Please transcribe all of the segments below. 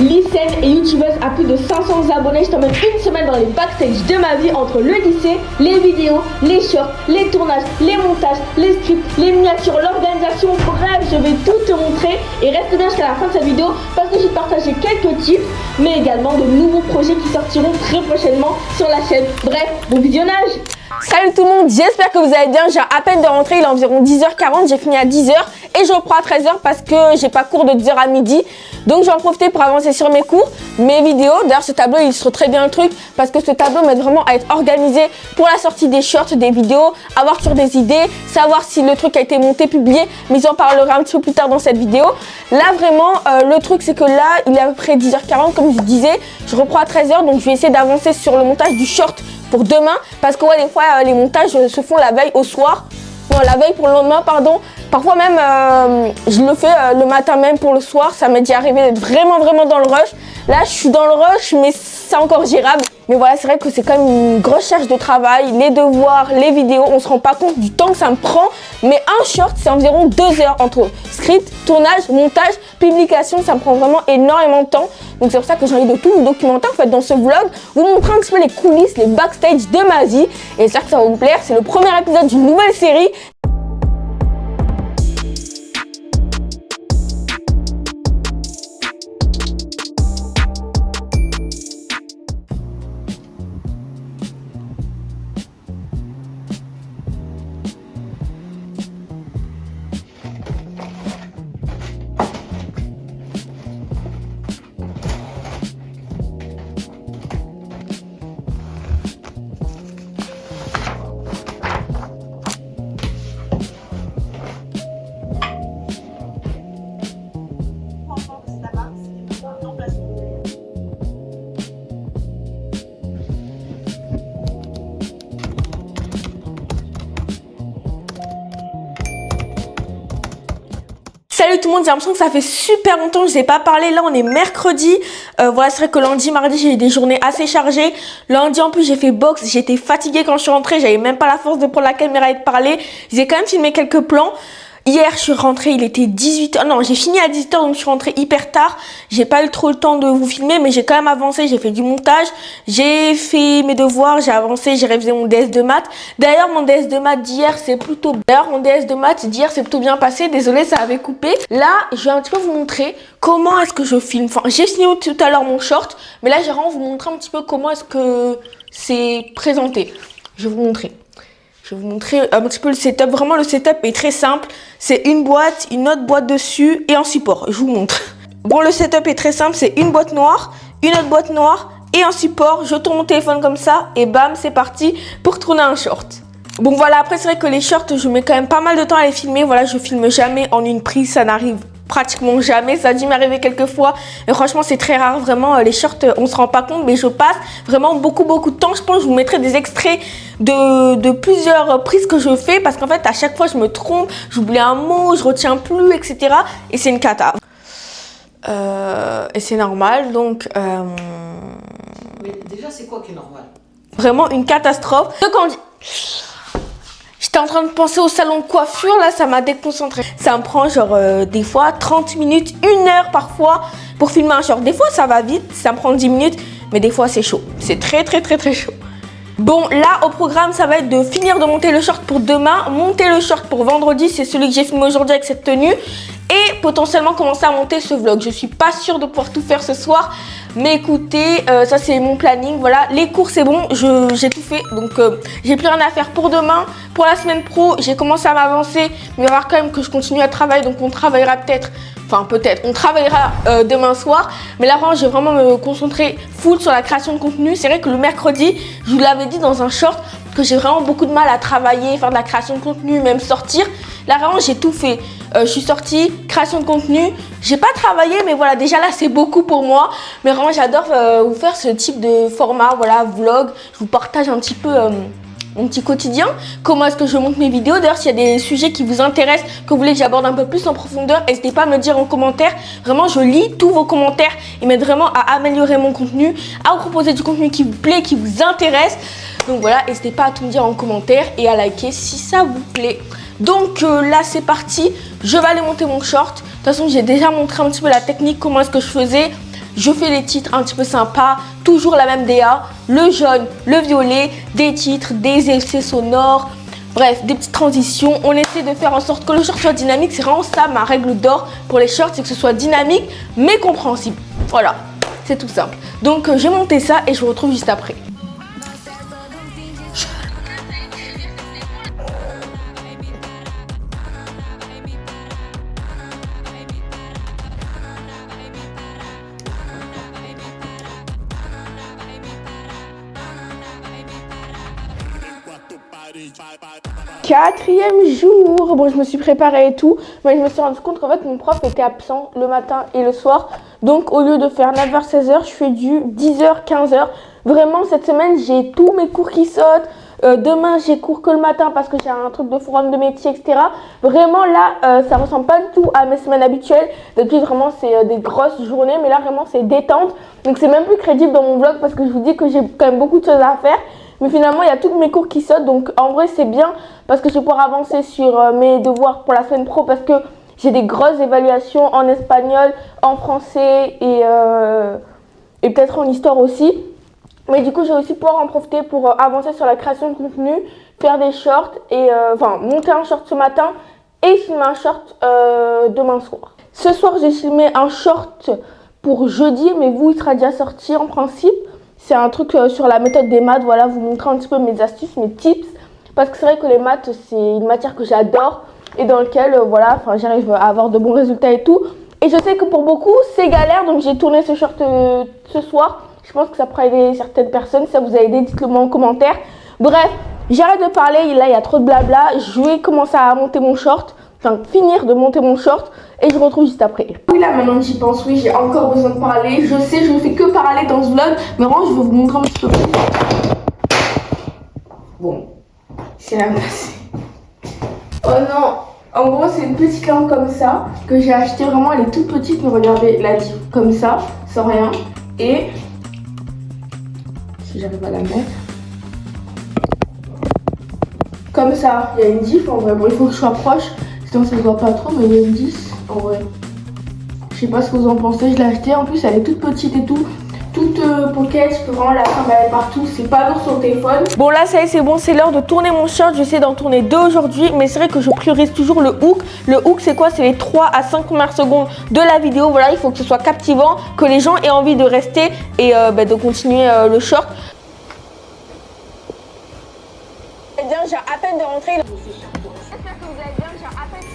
lycéenne et youtubeuse à plus de 500 abonnés. Je t'emmène une semaine dans les backstage de ma vie entre le lycée, les vidéos, les shorts, les tournages, les montages, les scripts, les miniatures, l'organisation. Bref, je vais tout te montrer et reste bien jusqu'à la fin de cette vidéo parce que je vais partager quelques tips mais également de nouveaux projets qui sortiront très prochainement sur la chaîne. Bref, bon visionnage. Salut tout le monde, j'espère que vous allez bien. J'ai à peine de rentrer, il est environ 10h40, j'ai fini à 10h et je reprends à 13h parce que j'ai pas cours de 10h à midi. Donc j'en profite pour avancer sur mes cours, mes vidéos. D'ailleurs ce tableau il illustre très bien le truc parce que ce tableau m'aide vraiment à être organisé pour la sortie des shorts, des vidéos, avoir toujours des idées, savoir si le truc a été monté, publié, mais j'en parlerai un petit peu plus tard dans cette vidéo. Là vraiment le truc c'est que là il est à peu près 10h40 comme je disais, je reprends à 13h donc je vais essayer d'avancer sur le montage du short pour demain parce que ouais, des fois les montages se font la veille au soir, non, la veille pour le lendemain pardon, parfois même je le fais le matin même pour le soir, ça m'est déjà arrivé d'être vraiment dans le rush. Là je suis dans le rush mais c'est encore gérable, mais voilà c'est vrai que c'est quand même une grosse charge de travail, les devoirs, les vidéos, on se rend pas compte du temps que ça me prend, mais un short c'est environ 2 heures entre script, tournage, montage, publication, ça me prend vraiment énormément de temps. Donc c'est pour ça que j'ai envie de tout vous documenter en fait dans ce vlog, vous montrer un petit peu les coulisses, les backstage de ma vie et j'espère que ça va vous plaire. C'est le premier épisode d'une nouvelle série. Salut tout le monde, j'ai l'impression que ça fait super longtemps que je n'ai pas parlé. Là on est mercredi, voilà c'est vrai que lundi, mardi j'ai eu des journées assez chargées. Lundi en plus j'ai fait boxe, j'étais fatiguée quand je suis rentrée, j'avais même pas la force de prendre la caméra et de parler. J'ai quand même filmé quelques plans. Hier je suis rentrée, il était 18h, non j'ai fini à 18h donc je suis rentrée hyper tard. J'ai pas eu trop le temps de vous filmer mais j'ai quand même avancé, j'ai fait du montage, j'ai fait mes devoirs, j'ai avancé, j'ai révisé mon DS de maths. D'ailleurs mon DS de maths d'hier c'est plutôt bien passé, désolé ça avait coupé. Là je vais un petit peu vous montrer comment est-ce que je filme, enfin j'ai fini tout à l'heure mon short mais là j'ai vraiment vous montrer un petit peu comment est-ce que c'est présenté. Je vais vous montrer. Je vais vous montrer un petit peu le setup. Vraiment, le setup est très simple. C'est une boîte, une autre boîte dessus et un support. Je vous montre. Bon, le setup est très simple. C'est une boîte noire, une autre boîte noire et un support. Je tourne mon téléphone comme ça et bam, c'est parti pour tourner un short. Bon, voilà. Après, c'est vrai que les shorts, je mets quand même pas mal de temps à les filmer. Voilà, je filme jamais en une prise. Ça n'arrive pratiquement jamais, ça a dû m'arriver quelques fois mais franchement c'est très rare, vraiment les shorts on se rend pas compte mais je passe vraiment beaucoup de temps. Je pense que je vous mettrai des extraits de plusieurs prises que je fais parce qu'en fait à chaque fois je me trompe, j'oublie un mot, je retiens plus etc et c'est une cata et c'est normal donc mais déjà c'est quoi qui est normal? Vraiment une catastrophe. Donc on dit j'étais en train de penser au salon de coiffure, là ça m'a déconcentré. Ça me prend genre des fois 30 minutes, 1 heure parfois pour filmer un short. Des fois ça va vite, ça me prend 10 minutes, mais des fois c'est chaud. C'est très chaud. Bon là au programme ça va être de finir de monter le short pour demain, monter le short pour vendredi, c'est celui que j'ai filmé aujourd'hui avec cette tenue. Et potentiellement commencer à monter ce vlog. Je suis pas sûre de pouvoir tout faire ce soir. Mais écoutez, ça c'est mon planning. Voilà, les cours c'est bon, j'ai tout fait. Donc j'ai plus rien à faire pour demain. Pour la semaine pro, j'ai commencé à m'avancer. Mais il va falloir quand même que je continue à travailler. Donc on travaillera peut-être, on travaillera demain soir. Mais là vraiment, je vais vraiment me concentrer full sur la création de contenu. C'est vrai que le mercredi, je vous l'avais dit dans un short, que j'ai vraiment beaucoup de mal à travailler, faire de la création de contenu, même sortir. Là vraiment j'ai tout fait. Je suis sortie, création de contenu. J'ai pas travaillé mais voilà déjà là c'est beaucoup pour moi. Mais vraiment j'adore vous faire ce type de format, voilà vlog. Je vous partage un petit peu mon petit quotidien. Comment est-ce que je monte mes vidéos. D'ailleurs s'il y a des sujets qui vous intéressent, que vous voulez que j'aborde un peu plus en profondeur, n'hésitez pas à me le dire en commentaire. Vraiment je lis tous vos commentaires. Ils m'aident vraiment à améliorer mon contenu, à vous proposer du contenu qui vous plaît, qui vous intéresse. Donc voilà, n'hésitez pas à tout me dire en commentaire et à liker si ça vous plaît. Donc là c'est parti, je vais aller monter mon short. De toute façon j'ai déjà montré un petit peu la technique, comment est-ce que je faisais. Je fais des titres un petit peu sympas, toujours la même DA, le jaune, le violet, des titres, des effets sonores, bref, des petites transitions. On essaie de faire en sorte que le short soit dynamique. C'est vraiment ça ma règle d'or pour les shorts, c'est que ce soit dynamique mais compréhensible. Voilà, c'est tout simple. Donc j'ai monté ça et je vous retrouve juste après. Quatrième jour, bon je me suis préparée et tout, mais je me suis rendu compte qu'en fait mon prof était absent le matin et le soir. Donc au lieu de faire 9h-16h, je fais du 10h-15h. Vraiment cette semaine j'ai tous mes cours qui sautent. Demain j'ai cours que le matin parce que j'ai un truc de forum de métier, etc. Vraiment là ça ressemble pas du tout à mes semaines habituelles. D'habitude vraiment c'est des grosses journées, mais là vraiment c'est détente. Donc c'est même plus crédible dans mon vlog parce que je vous dis que j'ai quand même beaucoup de choses à faire. Mais finalement, il y a tous mes cours qui sautent. Donc, en vrai, c'est bien parce que je vais pouvoir avancer sur mes devoirs pour la semaine pro. Parce que j'ai des grosses évaluations en espagnol, en français et peut-être en histoire aussi. Mais du coup, je vais aussi pouvoir en profiter pour avancer sur la création de contenu, faire des shorts et enfin, monter un short ce matin et filmer un short demain soir. Ce soir, j'ai filmé un short pour jeudi, mais vous, il sera déjà sorti en principe. C'est un truc sur la méthode des maths, voilà, vous montrer un petit peu mes astuces, mes tips. Parce que c'est vrai que les maths, c'est une matière que j'adore et dans laquelle, voilà, j'arrive à avoir de bons résultats et tout. Et je sais que pour beaucoup, c'est galère, donc j'ai tourné ce short ce soir. Je pense que ça pourra aider certaines personnes. Si ça vous a aidé, dites-le moi en commentaire. Bref, j'arrête de parler, là, il y a trop de blabla. Je vais commencer à monter mon short. Enfin, finir de monter mon short et je vous retrouve juste après. Oui, là maintenant que j'y pense, oui, j'ai encore besoin de parler. Je sais, je ne fais que parler dans ce vlog, mais vraiment, je vais vous montrer un petit peu plus. Bon, c'est la place. Oh non, en gros, c'est une petite lampe comme ça que j'ai acheté. Vraiment, elle est toute petite, mais regardez, la diff comme ça, sans rien. Et si j'arrive à la mettre. Comme ça, il y a une diff en vrai. Bon, il faut que je sois proche. Sinon ça se voit pas trop, mais il y a une 10 en vrai. Je sais pas ce que vous en pensez, je l'ai acheté. En plus elle est toute petite et tout. Toute pocket, je peux vraiment la trimballer partout. C'est pas lourd sur le téléphone. Bon là ça y est, c'est bon, c'est l'heure de tourner mon short. Je vais essayer d'en tourner 2 aujourd'hui. Mais c'est vrai que je priorise toujours le hook. Le hook c'est quoi? C'est les 3 à 5 premières secondes de la vidéo. Voilà, il faut que ce soit captivant, que les gens aient envie de rester et de continuer le short. Eh bien, j'ai à peine de rentrer. J'espère que vous allez bien, j'ai à peine.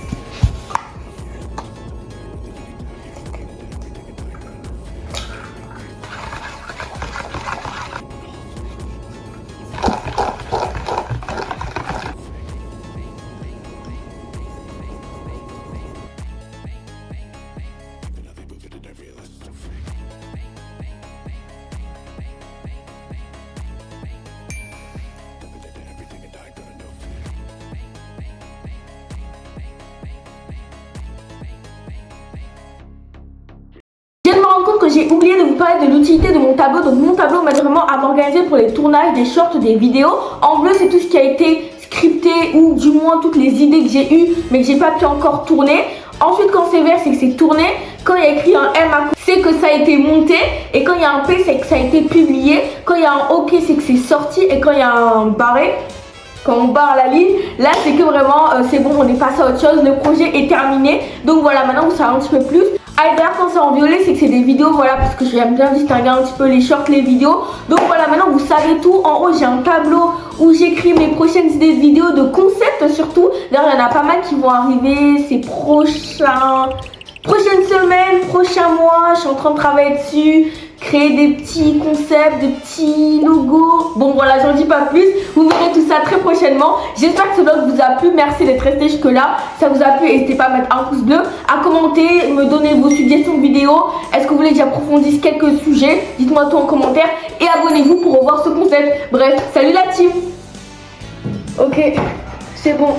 Que j'ai oublié de vous parler de l'utilité de mon tableau. Donc mon tableau m'aide vraiment à m'organiser pour les tournages des shorts, des vidéos. En bleu c'est tout ce qui a été scripté ou du moins toutes les idées que j'ai eues mais que j'ai pas pu encore tourner. Ensuite quand c'est vert c'est que c'est tourné. Quand il y a écrit un M à côté c'est que ça a été monté. Et quand il y a un P c'est que ça a été publié. Quand il y a un OK c'est que c'est sorti. Et quand il y a un barré, quand on barre la ligne, là c'est que vraiment c'est bon, on est passé à autre chose, le projet est terminé. Donc voilà, maintenant vous savez un petit peu plus. Ah, et d'ailleurs quand c'est en violet c'est que c'est des vidéos, voilà, parce que j'aime bien distinguer un petit peu les shorts, les vidéos. Donc voilà, maintenant vous savez tout. En haut j'ai un tableau où j'écris mes prochaines idées de vidéos, de concepts surtout. D'ailleurs il y en a pas mal qui vont arriver ces prochaines semaines, prochains mois. Je suis en train de travailler dessus, créer des petits concepts, des petits logos. Bon voilà, j'en dis pas plus, vous verrez tout ça très prochainement. J'espère que ce vlog vous a plu, merci d'être resté jusque là. Si ça vous a plu, n'hésitez pas à mettre un pouce bleu, à commenter, me donner vos suggestions de vidéos. Est-ce que vous voulez que j'approfondisse quelques sujets? Dites-moi tout en commentaire et abonnez-vous pour revoir ce concept. Bref, salut la team. Ok, c'est bon.